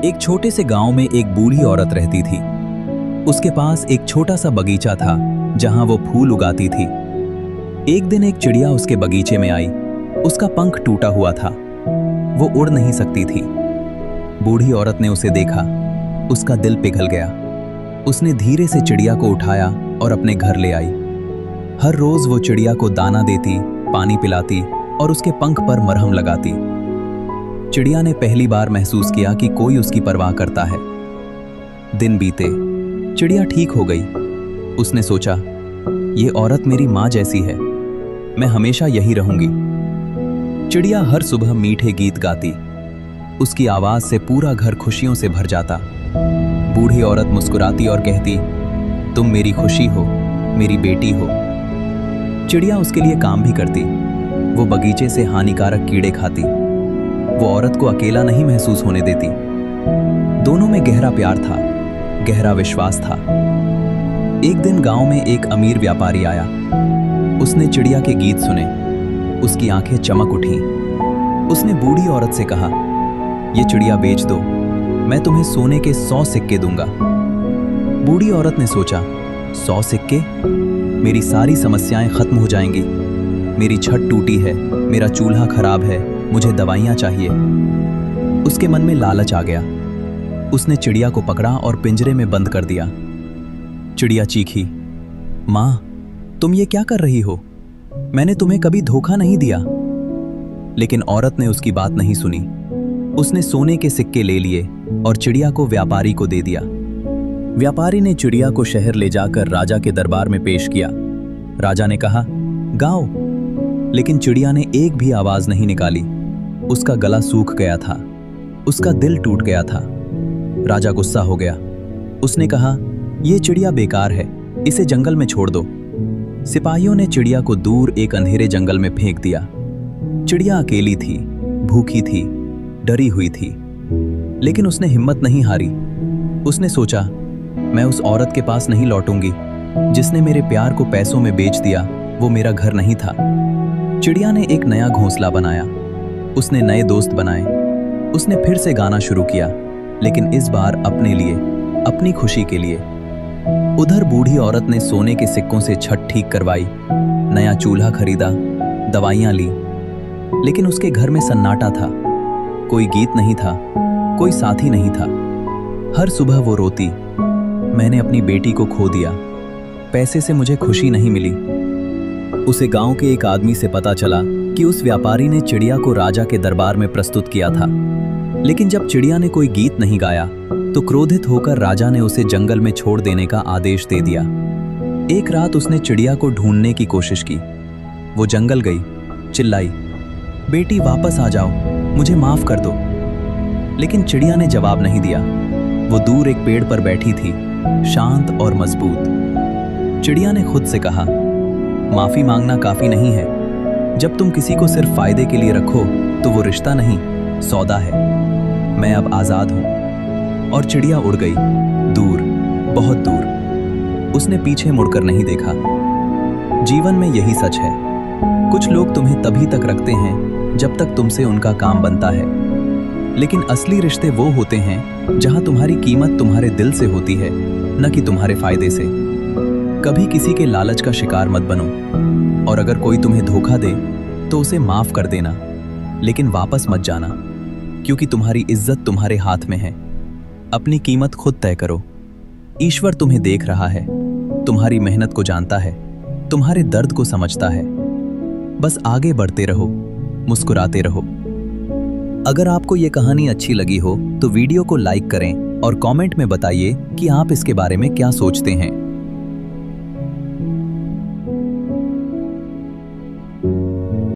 एक छोटे से गांव में एक बूढ़ी औरत रहती थी। उसके पास एक छोटा सा बगीचा था जहां वो फूल उगाती थी। एक दिन एक चिड़िया उसके बगीचे में आई। उसका पंख टूटा हुआ था, वो उड़ नहीं सकती थी। बूढ़ी औरत ने उसे देखा, उसका दिल पिघल गया। उसने धीरे से चिड़िया को उठाया और अपने घर ले आई। हर रोज वो चिड़िया को दाना देती, पानी पिलाती और उसके पंख पर मरहम लगाती। चिड़िया ने पहली बार महसूस किया कि कोई उसकी परवाह करता है। दिन बीते, चिड़िया ठीक हो गई। उसने सोचा, ये औरत मेरी माँ जैसी है, मैं हमेशा यही रहूंगी। चिड़िया हर सुबह मीठे गीत गाती, उसकी आवाज से पूरा घर खुशियों से भर जाता। बूढ़ी औरत मुस्कुराती और कहती, तुम मेरी खुशी हो, मेरी बेटी हो। चिड़िया उसके लिए काम भी करती, वो बगीचे से हानिकारक कीड़े खाती। वो औरत को अकेला नहीं महसूस होने देती। दोनों में गहरा प्यार था, गहरा विश्वास था। एक दिन गांव में एक अमीर व्यापारी आया। उसने चिड़िया के गीत सुने, उसकी आंखें चमक उठी। उसने बूढ़ी औरत से कहा, ये चिड़िया बेच दो, मैं तुम्हें सोने के 100 सिक्के दूंगा। बूढ़ी औरत ने सोचा, 100 सिक्के? मेरी सारी समस्याएं खत्म हो जाएंगी। मेरी छत टूटी है, मेरा चूल्हा खराब है, मुझे दवाइयां चाहिए। उसके मन में लालच आ गया। उसने चिड़िया को पकड़ा और पिंजरे में बंद कर दिया। चिड़िया चीखी, मां, तुम ये क्या कर रही हो? मैंने तुम्हें कभी धोखा नहीं दिया। लेकिन औरत ने उसकी बात नहीं सुनी। उसने सोने के सिक्के ले लिए और चिड़िया को व्यापारी को दे दिया। व्यापारी ने चिड़िया को शहर ले जाकर राजा के दरबार में पेश किया। राजा ने कहा, गाओ। लेकिन चिड़िया ने एक भी आवाज नहीं निकाली। उसका गला सूख गया था, उसका दिल टूट गया था। राजा गुस्सा हो गया। उसने कहा, यह चिड़िया बेकार है, इसे जंगल में छोड़ दो। सिपाहियों ने चिड़िया को दूर एक अंधेरे जंगल में फेंक दिया। चिड़िया अकेली थी, भूखी थी, डरी हुई थी, लेकिन उसने हिम्मत नहीं हारी। उसने सोचा, मैं उस औरत के पास नहीं लौटूंगी जिसने मेरे प्यार को पैसों में बेच दिया। वो मेरा घर नहीं था। चिड़िया ने एक नया घोंसला बनाया, उसने नए दोस्त बनाए। उसने फिर से गाना शुरू किया, लेकिन इस बार अपने लिए, अपनी खुशी के लिए। उधर बूढ़ी औरत ने सोने के सिक्कों से छत ठीक करवाई, नया चूल्हा खरीदा, दवाइयां ली। लेकिन उसके घर में सन्नाटा था। कोई गीत नहीं था, कोई साथी नहीं था। हर सुबह वो रोती, मैंने अपनी बेटी को खो दिया, पैसे से मुझे खुशी नहीं मिली। उसे गांव के एक आदमी से पता चला कि उस व्यापारी ने चिड़िया को राजा के दरबार में प्रस्तुत किया था। लेकिन जब चिड़िया ने कोई गीत नहीं गाया तो क्रोधित होकर राजा ने उसे जंगल में छोड़ देने का आदेश दे दिया। एक रात उसने चिड़िया को ढूंढने की कोशिश की। वो जंगल गई, चिल्लाई, बेटी वापस आ जाओ, मुझे माफ कर दो। लेकिन चिड़िया ने जवाब नहीं दिया। वो दूर एक पेड़ पर बैठी थी, शांत और मजबूत। चिड़िया ने खुद से कहा, माफी मांगना काफी नहीं है। जब तुम किसी को सिर्फ फायदे के लिए रखो तो वो रिश्ता नहीं, सौदा है। मैं अब आजाद हूं। और चिड़िया उड़ गई, दूर, बहुत दूर। उसने पीछे मुड़कर नहीं देखा। जीवन में यही सच है, कुछ लोग तुम्हें तभी तक रखते हैं जब तक तुमसे उनका काम बनता है। लेकिन असली रिश्ते वो होते हैं जहां तुम्हारी कीमत तुम्हारे दिल से होती है, न कि तुम्हारे फायदे से। कभी किसी के लालच का शिकार मत बनो। और अगर कोई तुम्हें धोखा दे तो उसे माफ कर देना, लेकिन वापस मत जाना, क्योंकि तुम्हारी इज्जत तुम्हारे हाथ में है। अपनी कीमत खुद तय करो। ईश्वर तुम्हें देख रहा है, तुम्हारी मेहनत को जानता है, तुम्हारे दर्द को समझता है। बस आगे बढ़ते रहो, मुस्कुराते रहो। अगर आपको ये कहानी अच्छी लगी हो तो वीडियो को लाइक करें और कमेंट में बताइए कि आप इसके बारे में क्या सोचते हैं।